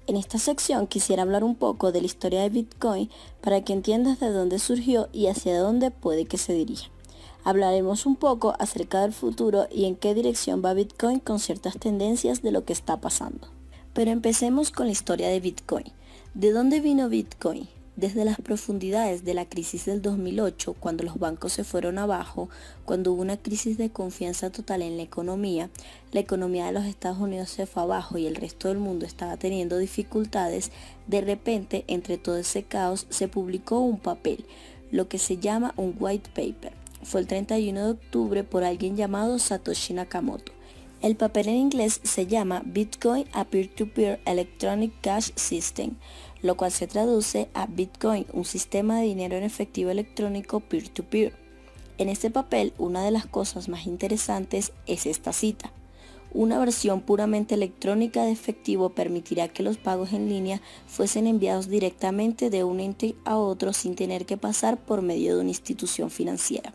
En esta sección quisiera hablar un poco de la historia de Bitcoin para que entiendas de dónde surgió y hacia dónde puede que se dirija. Hablaremos un poco acerca del futuro y en qué dirección va Bitcoin con ciertas tendencias de lo que está pasando. Pero empecemos con la historia de Bitcoin. ¿De dónde vino Bitcoin? Desde las profundidades de la crisis del 2008, cuando los bancos se fueron abajo, cuando hubo una crisis de confianza total en la economía de los Estados Unidos se fue abajo y el resto del mundo estaba teniendo dificultades, de repente, entre todo ese caos, se publicó un papel, lo que se llama un white paper. Fue el 31 de octubre por alguien llamado Satoshi Nakamoto. El papel en inglés se llama Bitcoin a Peer-to-Peer Electronic Cash System, lo cual se traduce a Bitcoin, un sistema de dinero en efectivo electrónico peer-to-peer. En este papel, una de las cosas más interesantes es esta cita. Una versión puramente electrónica de efectivo permitirá que los pagos en línea fuesen enviados directamente de un ente a otro sin tener que pasar por medio de una institución financiera.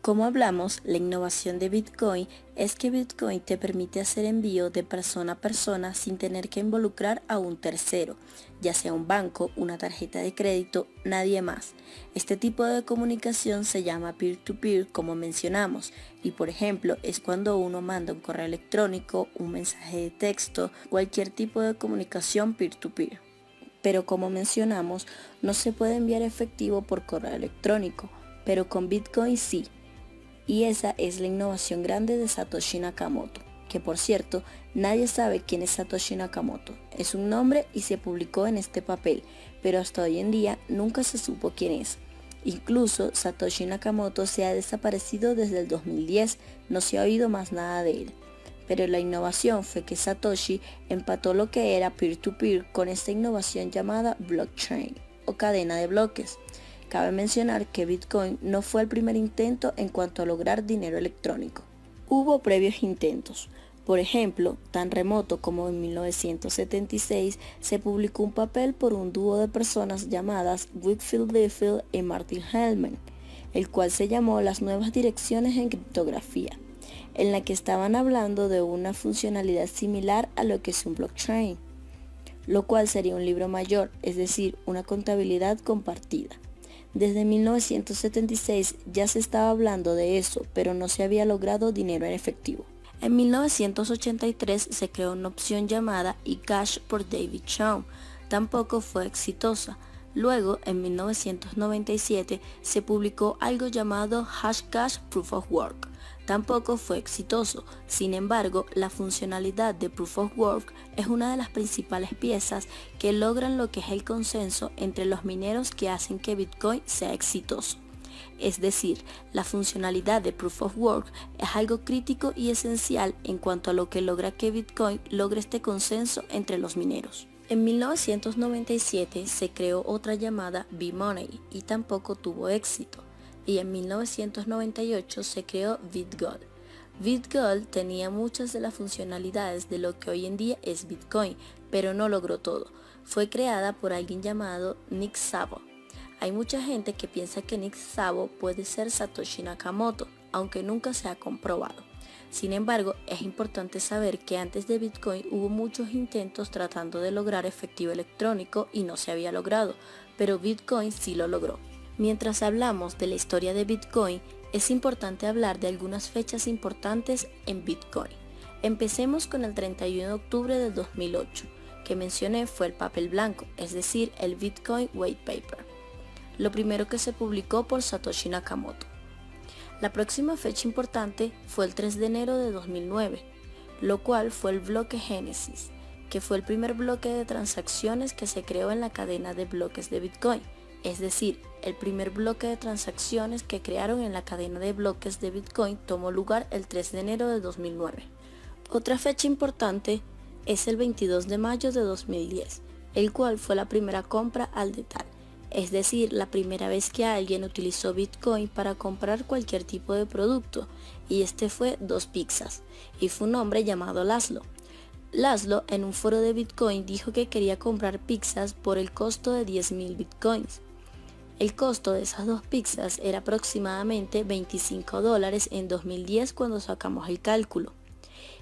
Como hablamos, la innovación de Bitcoin es que Bitcoin te permite hacer envío de persona a persona sin tener que involucrar a un tercero, ya sea un banco, una tarjeta de crédito, nadie más. Este tipo de comunicación se llama peer-to-peer, como mencionamos, y por ejemplo es cuando uno manda un correo electrónico, un mensaje de texto, cualquier tipo de comunicación peer-to-peer. Pero como mencionamos, no se puede enviar efectivo por correo electrónico, pero con Bitcoin sí. Y esa es la innovación grande de Satoshi Nakamoto, que por cierto, nadie sabe quién es Satoshi Nakamoto. Es un nombre y se publicó en este papel, pero hasta hoy en día nunca se supo quién es. Incluso Satoshi Nakamoto se ha desaparecido desde el 2010, no se ha oído más nada de él. Pero la innovación fue que Satoshi empató lo que era peer-to-peer con esta innovación llamada blockchain o cadena de bloques. Cabe mencionar que Bitcoin no fue el primer intento en cuanto a lograr dinero electrónico. Hubo previos intentos. Por ejemplo, tan remoto como en 1976 se publicó un papel por un dúo de personas llamadas Wakefield Diffie y Martin Hellman, el cual se llamó Las nuevas direcciones en criptografía, en la que estaban hablando de una funcionalidad similar a lo que es un blockchain, lo cual sería un libro mayor, es decir, una contabilidad compartida. Desde 1976 ya se estaba hablando de eso, pero no se había logrado dinero en efectivo. En 1983 se creó una opción llamada eCash por David Chaum. Tampoco fue exitosa. Luego, en 1997, se publicó algo llamado Hashcash Proof of Work. Tampoco fue exitoso. Sin embargo, la funcionalidad de Proof of Work es una de las principales piezas que logran lo que es el consenso entre los mineros que hacen que Bitcoin sea exitoso. Es decir, la funcionalidad de Proof of Work es algo crítico y esencial en cuanto a lo que logra que Bitcoin logre este consenso entre los mineros. En 1997 se creó otra llamada B-Money y tampoco tuvo éxito. Y en 1998 se creó BitGold. BitGold tenía muchas de las funcionalidades de lo que hoy en día es Bitcoin, pero no logró todo. Fue creada por alguien llamado Nick Szabo. Hay mucha gente que piensa que Nick Szabo puede ser Satoshi Nakamoto, aunque nunca se ha comprobado. Sin embargo, es importante saber que antes de Bitcoin hubo muchos intentos tratando de lograr efectivo electrónico y no se había logrado, pero Bitcoin sí lo logró. Mientras hablamos de la historia de Bitcoin, es importante hablar de algunas fechas importantes en Bitcoin. Empecemos con el 31 de octubre del 2008, que mencioné fue el papel blanco, es decir, el Bitcoin White Paper, lo primero que se publicó por Satoshi Nakamoto. La próxima fecha importante fue el 3 de enero de 2009, lo cual fue el bloque Génesis, que fue el primer bloque de transacciones que se creó en la cadena de bloques de Bitcoin. Es decir, el primer bloque de transacciones que crearon en la cadena de bloques de Bitcoin tomó lugar el 3 de enero de 2009. Otra fecha importante es el 22 de mayo de 2010, el cual fue la primera compra al detalle, es decir, la primera vez que alguien utilizó Bitcoin para comprar cualquier tipo de producto, y este fue 2 pizzas, y fue un hombre llamado Laszlo. Laszlo en un foro de Bitcoin dijo que quería comprar pizzas por el costo de 10.000 Bitcoins. El costo de esas 2 pizzas era aproximadamente $25 en 2010 cuando sacamos el cálculo.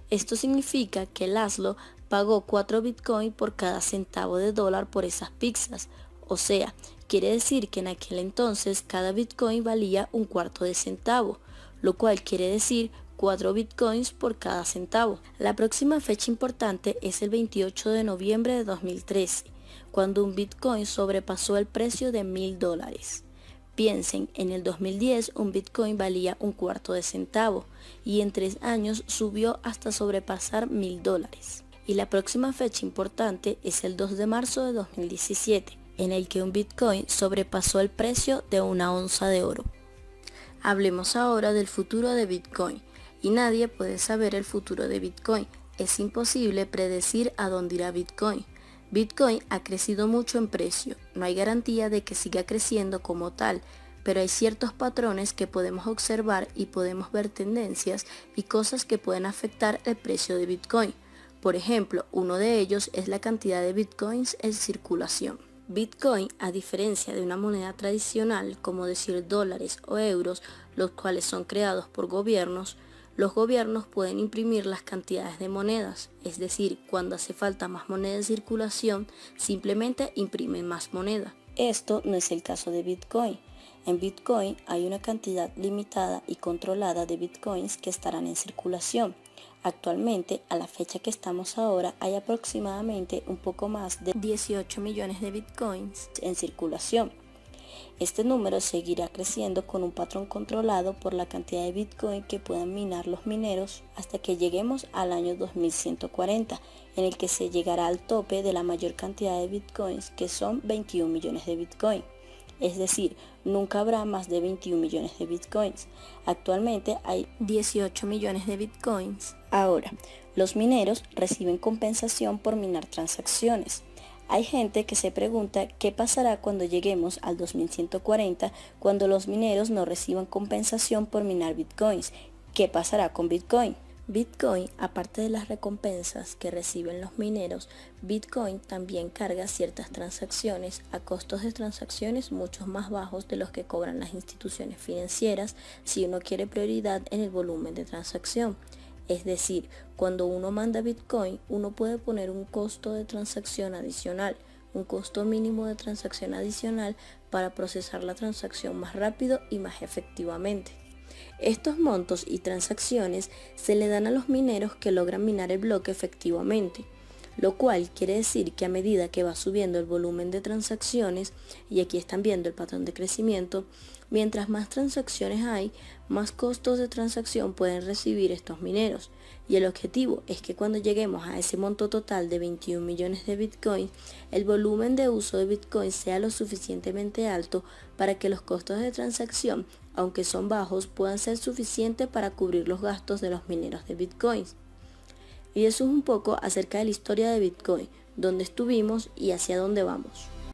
Esto significa que Laszlo pagó 4 Bitcoin por cada centavo de dólar por esas pizzas. O sea, quiere decir que en aquel entonces cada Bitcoin valía un cuarto de centavo, lo cual quiere decir 4 Bitcoins por cada centavo. La próxima fecha importante es el 28 de noviembre de 2013, cuando un Bitcoin sobrepasó el precio de $1000. Piensen, en el 2010 un Bitcoin valía un cuarto de centavo y en 3 años subió hasta sobrepasar $1000. Y la próxima fecha importante es el 2 de marzo de 2017, en el que un Bitcoin sobrepasó el precio de una onza de oro. Hablemos ahora del futuro de Bitcoin. Y nadie puede saber el futuro de Bitcoin. Es imposible predecir a dónde irá Bitcoin. Bitcoin ha crecido mucho en precio. No hay garantía de que siga creciendo como tal, pero hay ciertos patrones que podemos observar y podemos ver tendencias y cosas que pueden afectar el precio de Bitcoin. Por ejemplo, uno de ellos es la cantidad de Bitcoins en circulación. Bitcoin, a diferencia de una moneda tradicional, como decir dólares o euros, los cuales son creados por gobiernos, los gobiernos pueden imprimir las cantidades de monedas, es decir, cuando hace falta más moneda en circulación, simplemente imprimen más moneda. Esto no es el caso de Bitcoin. En Bitcoin hay una cantidad limitada y controlada de Bitcoins que estarán en circulación. Actualmente, a la fecha que estamos ahora, hay aproximadamente un poco más de 18 millones de Bitcoins en circulación. Este número seguirá creciendo con un patrón controlado por la cantidad de Bitcoin que puedan minar los mineros hasta que lleguemos al año 2140, en el que se llegará al tope de la mayor cantidad de Bitcoins, que son 21 millones de Bitcoin. Es decir, nunca habrá más de 21 millones de Bitcoins. Actualmente hay 18 millones de Bitcoins. Ahora, los mineros reciben compensación por minar transacciones. Hay gente que se pregunta qué pasará cuando lleguemos al 2140, cuando los mineros no reciban compensación por minar Bitcoins. ¿Qué pasará con Bitcoin? Bitcoin, aparte de las recompensas que reciben los mineros, Bitcoin también carga ciertas transacciones a costos de transacciones mucho más bajos de los que cobran las instituciones financieras si uno quiere prioridad en el volumen de transacción. Es decir, cuando uno manda Bitcoin, uno puede poner un costo de transacción adicional, un costo mínimo de transacción adicional para procesar la transacción más rápido y más efectivamente. Estos montos y transacciones se le dan a los mineros que logran minar el bloque efectivamente, lo cual quiere decir que a medida que va subiendo el volumen de transacciones, y aquí están viendo el patrón de crecimiento, mientras más transacciones hay, más costos de transacción pueden recibir estos mineros. Y el objetivo es que cuando lleguemos a ese monto total de 21 millones de Bitcoin, el volumen de uso de Bitcoin sea lo suficientemente alto para que los costos de transacción, aunque son bajos, puedan ser suficientes para cubrir los gastos de los mineros de Bitcoin. Y eso es un poco acerca de la historia de Bitcoin, dónde estuvimos y hacia dónde vamos.